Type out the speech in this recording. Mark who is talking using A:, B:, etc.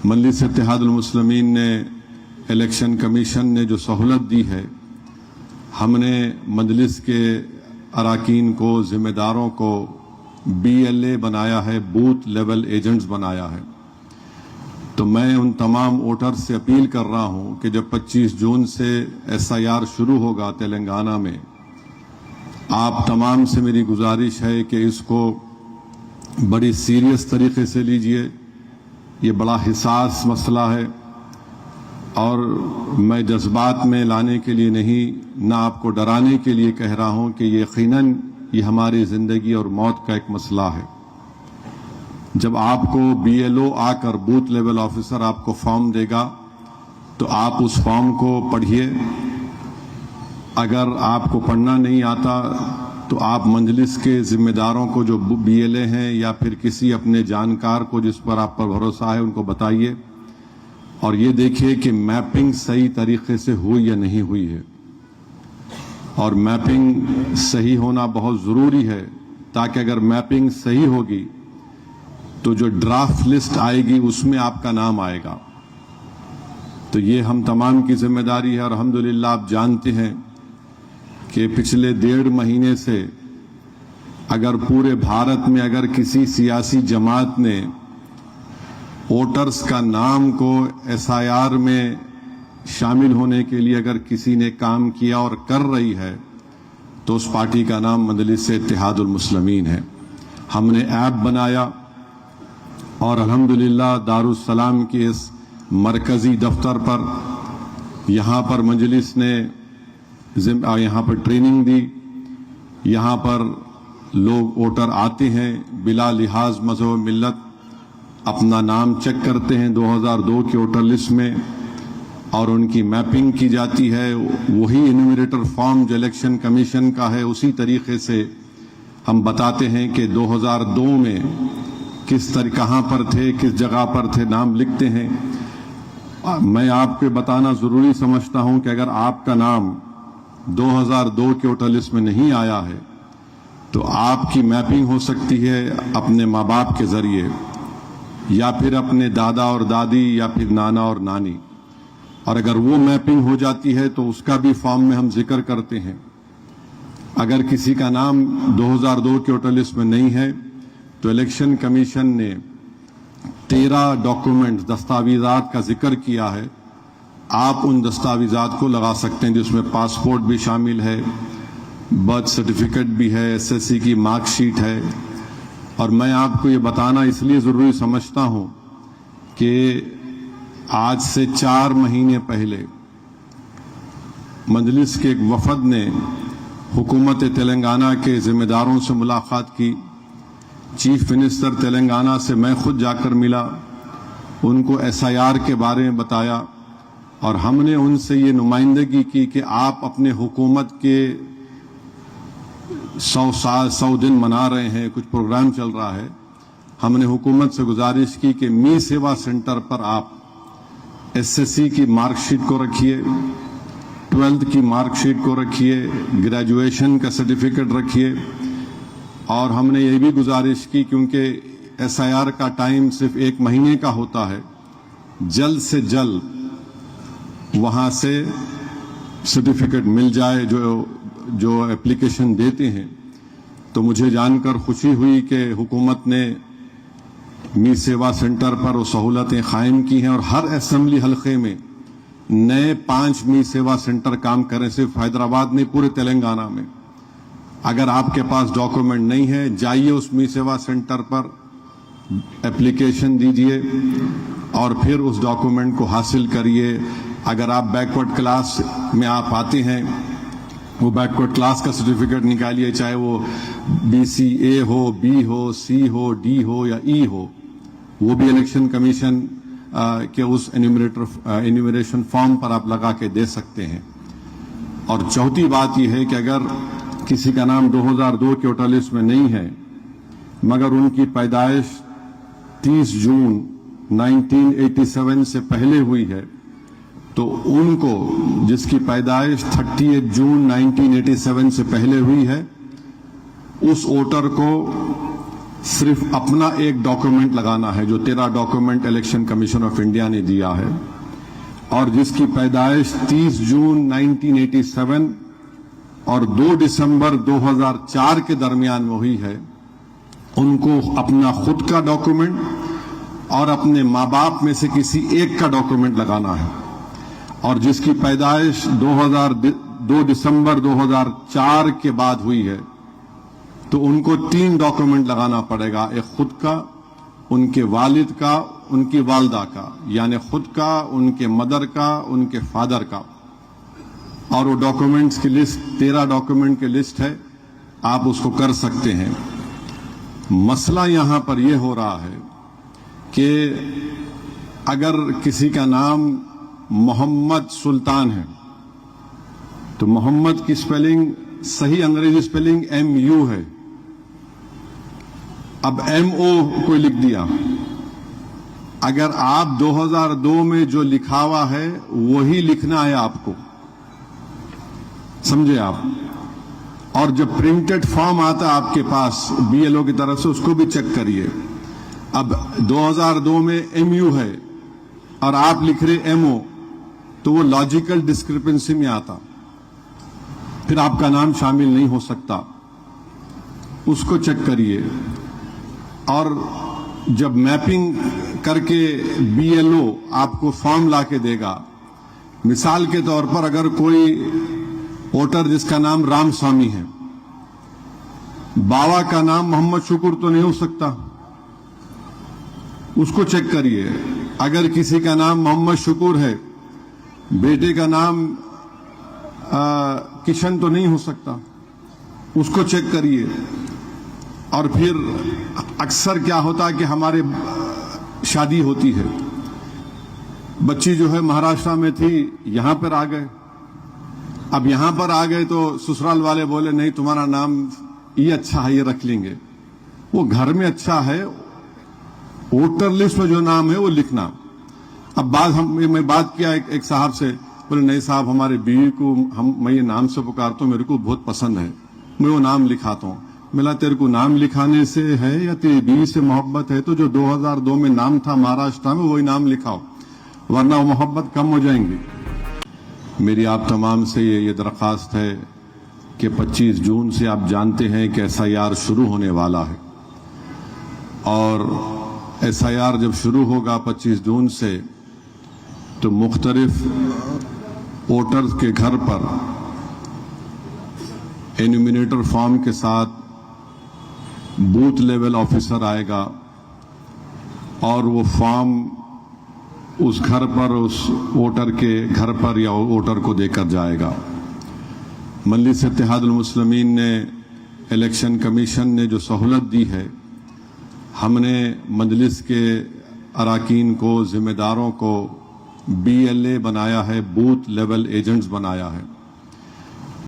A: مجلس اتحاد المسلمین نے الیکشن کمیشن نے جو سہولت دی ہے، ہم نے مجلس کے اراکین کو، ذمہ داروں کو BLA بنایا ہے، بوتھ لیول ایجنٹس بنایا ہے۔ تو میں ان تمام ووٹر سے اپیل کر رہا ہوں کہ جب 25 جون سے SIR شروع ہوگا تلنگانہ میں، آپ تمام سے میری گزارش ہے کہ اس کو بڑی سیریس طریقے سے لیجئے۔ یہ بڑا حساس مسئلہ ہے اور میں جذبات میں لانے کے لیے نہیں، نہ آپ کو ڈرانے کے لیے کہہ رہا ہوں کہ یقیناً یہ ہماری زندگی اور موت کا ایک مسئلہ ہے۔ جب آپ کو BLO آ کر بوتھ لیول آفیسر آپ کو فارم دے گا تو آپ اس فارم کو پڑھیے۔ اگر آپ کو پڑھنا نہیں آتا تو آپ مجلس کے ذمہ داروں کو جو BLA ہیں یا پھر کسی اپنے جانکار کو جس پر آپ پر بھروسہ ہے ان کو بتائیے، اور یہ دیکھیے کہ میپنگ صحیح طریقے سے ہوئی یا نہیں ہوئی ہے۔ اور میپنگ صحیح ہونا بہت ضروری ہے، تاکہ اگر میپنگ صحیح ہوگی تو جو ڈرافٹ لسٹ آئے گی اس میں آپ کا نام آئے گا۔ تو یہ ہم تمام کی ذمہ داری ہے، اور الحمدللہ آپ جانتے ہیں کہ پچھلے 1.5 مہینے سے اگر پورے بھارت میں اگر کسی سیاسی جماعت نے ووٹرز کا نام کو SIR میں شامل ہونے کے لیے اگر کسی نے کام کیا اور کر رہی ہے تو اس پارٹی کا نام مجلس اتحاد المسلمین ہے۔ ہم نے ایپ بنایا اور الحمدللہ دارالسلام کے اس مرکزی دفتر پر یہاں پر مجلس نے یہاں پر ٹریننگ دی۔ یہاں پر لوگ ووٹر آتے ہیں بلا لحاظ مذہب و ملت، اپنا نام چیک کرتے ہیں 2002 کے ووٹر لسٹ میں، اور ان کی میپنگ کی جاتی ہے۔ وہی انیومریٹر فارم جو الیکشن کمیشن کا ہے اسی طریقے سے ہم بتاتے ہیں کہ 2002 میں کس طرح کہاں پر تھے، کس جگہ پر تھے، نام لکھتے ہیں۔ میں آپ کو بتانا ضروری سمجھتا ہوں کہ اگر آپ کا نام 2002 کے ووٹر لسٹ میں نہیں آیا ہے تو آپ کی میپنگ ہو سکتی ہے اپنے ماں باپ کے ذریعے، یا پھر اپنے دادا اور دادی، یا پھر نانا اور نانی، اور اگر وہ میپنگ ہو جاتی ہے تو اس کا بھی فارم میں ہم ذکر کرتے ہیں۔ اگر کسی کا نام 2002 کے ووٹر لسٹ میں نہیں ہے تو الیکشن کمیشن نے 13 ڈاکومنٹ دستاویزات کا ذکر کیا ہے۔ آپ ان دستاویزات کو لگا سکتے ہیں، جس میں پاسپورٹ بھی شامل ہے، برتھ سرٹیفکیٹ بھی ہے، SSC کی مارک شیٹ ہے۔ اور میں آپ کو یہ بتانا اس لیے ضروری سمجھتا ہوں کہ آج سے 4 مہینے پہلے مجلس کے ایک وفد نے حکومت تلنگانہ کے ذمہ داروں سے ملاقات کی۔ چیف منسٹر تلنگانہ سے میں خود جا کر ملا، ان کو SIR کے بارے میں بتایا، اور ہم نے ان سے یہ نمائندگی کی کہ آپ اپنے حکومت کے 100 دن منا رہے ہیں، کچھ پروگرام چل رہا ہے۔ ہم نے حکومت سے گزارش کی کہ می سیوا سینٹر پر آپ SSC کی مارک شیٹ کو رکھیے، 12th کی مارک شیٹ کو رکھیے، گریجویشن کا سرٹیفکیٹ رکھیے۔ اور ہم نے یہ بھی گزارش کی کیونکہ SIR کا ٹائم صرف 1 مہینے کا ہوتا ہے، جلد سے جلد وہاں سے سرٹیفکیٹ مل جائے جو اپلیکیشن دیتے ہیں۔ تو مجھے جان کر خوشی ہوئی کہ حکومت نے می سیوا سینٹر پر وہ سہولتیں قائم کی ہیں، اور ہر اسمبلی حلقے میں نئے 5 می سیوا سینٹر کام کریں، صرف حیدرآباد نہیں، پورے تلنگانہ میں۔ اگر آپ کے پاس ڈاکومنٹ نہیں ہے، جائیے اس می سیوا سینٹر پر اپلیکیشن دیجئے اور پھر اس ڈاکومنٹ کو حاصل کریے۔ اگر آپ بیکورڈ کلاس میں آپ آتے ہیں، وہ بیکورڈ کلاس کا سرٹیفکیٹ نکالیے، چاہے وہ BCA ہو، B ہو، C ہو، D ہو یا E ہو، وہ بھی الیکشن کمیشن کے اس انیومریشن فارم پر آپ لگا کے دے سکتے ہیں۔ اور چوتھی بات یہ ہے کہ اگر کسی کا نام 2002 کے ووٹر لسٹ میں نہیں ہے مگر ان کی پیدائش 30 جون 1987 سے پہلے ہوئی ہے، تو ان کو جس کی پیدائش 30 جون 1987 سے پہلے ہوئی ہے، اس ووٹر کو صرف اپنا ایک ڈاکومنٹ لگانا ہے جو 13 document election commission of India نے دیا ہے اور جس کی پیدائش 30 جون 1987 اور 2 دسمبر 2004 کے درمیان میں ہوئی ہے، ان کو اپنا خود کا ڈاکومنٹ اور اپنے ماں باپ میں سے کسی ایک کا ڈاکومنٹ لگانا ہے، اور جس کی پیدائش 2 دسمبر 2004 کے بعد ہوئی ہے تو ان کو 3 ڈاکومنٹ لگانا پڑے گا، ایک خود کا، ان کے والد کا، ان کی والدہ کا، یعنی خود کا، ان کے مدر کا، ان کے فادر کا، اور وہ ڈاکومنٹس کی لسٹ 13 ڈاکومنٹ کی لسٹ ہے، آپ اس کو کر سکتے ہیں۔ مسئلہ یہاں پر یہ ہو رہا ہے کہ اگر کسی کا نام محمد سلطان ہے تو محمد کی سپیلنگ صحیح انگریزی سپیلنگ MU ہے، اب MO کوئی لکھ دیا، اگر آپ 2002 میں جو لکھا ہوا ہے وہی لکھنا ہے آپ کو، سمجھے آپ؟ اور جب پرنٹڈ فارم آتا ہے آپ کے پاس BLO کی طرف سے اس کو بھی چیک کریے، اب 2002 میں MU ہے اور آپ لکھ رہے MO تو وہ لاجیکل ڈسکرپنسی میں آتا، پھر آپ کا نام شامل نہیں ہو سکتا، اس کو چیک کریے۔ اور جب میپنگ کر کے BLO آپ کو فارم لا کے دے گا، مثال کے طور پر اگر کوئی ووٹر جس کا نام رام سوامی ہے، باوا کا نام محمد شکر تو نہیں ہو سکتا، اس کو چیک کریے۔ اگر کسی کا نام محمد شکر ہے، بیٹے کا نام کشن تو نہیں ہو سکتا، اس کو چیک کریے۔ اور پھر اکثر کیا ہوتا ہے کہ ہمارے شادی ہوتی ہے، بچی جو ہے مہاراشٹر میں تھی، یہاں پر آ گئے، اب یہاں پر آ گئے تو سسرال والے بولے نہیں تمہارا نام یہ اچھا ہے، یہ رکھ لیں گے، وہ گھر میں اچھا ہے، ووٹر لسٹ میں جو نام ہے وہ لکھنا۔ اب میں بات کیا ایک صاحب سے، بولے نہیں صاحب ہمارے بیوی کو میں یہ نام سے پکارتا ہوں، میرے کو بہت پسند ہے، میں وہ نام لکھاتا ہوں۔ ملا تیرے کو نام لکھانے سے ہے یا تیری بیوی سے محبت ہے تو جو 2002 میں نام تھا مہاراشٹر میں وہی نام لکھاؤ، ورنہ وہ محبت کم ہو جائیں گی۔ میری آپ تمام سے یہ درخواست ہے کہ 25 جون سے آپ جانتے ہیں کہ SIR شروع ہونے والا ہے، اور SIR جب شروع ہوگا 25 جون سے تو مختلف ووٹرز کے گھر پر انومینیٹر فارم کے ساتھ بوتھ لیول آفیسر آئے گا اور وہ فارم اس گھر پر، اس ووٹر کے گھر پر یا ووٹر کو دے کر جائے گا۔ مجلس اتحاد المسلمین نے، الیکشن کمیشن نے جو سہولت دی ہے، ہم نے مجلس کے اراکین کو، ذمہ داروں کو BLA بنایا ہے، بوتھ لیول ایجنٹس بنایا ہے۔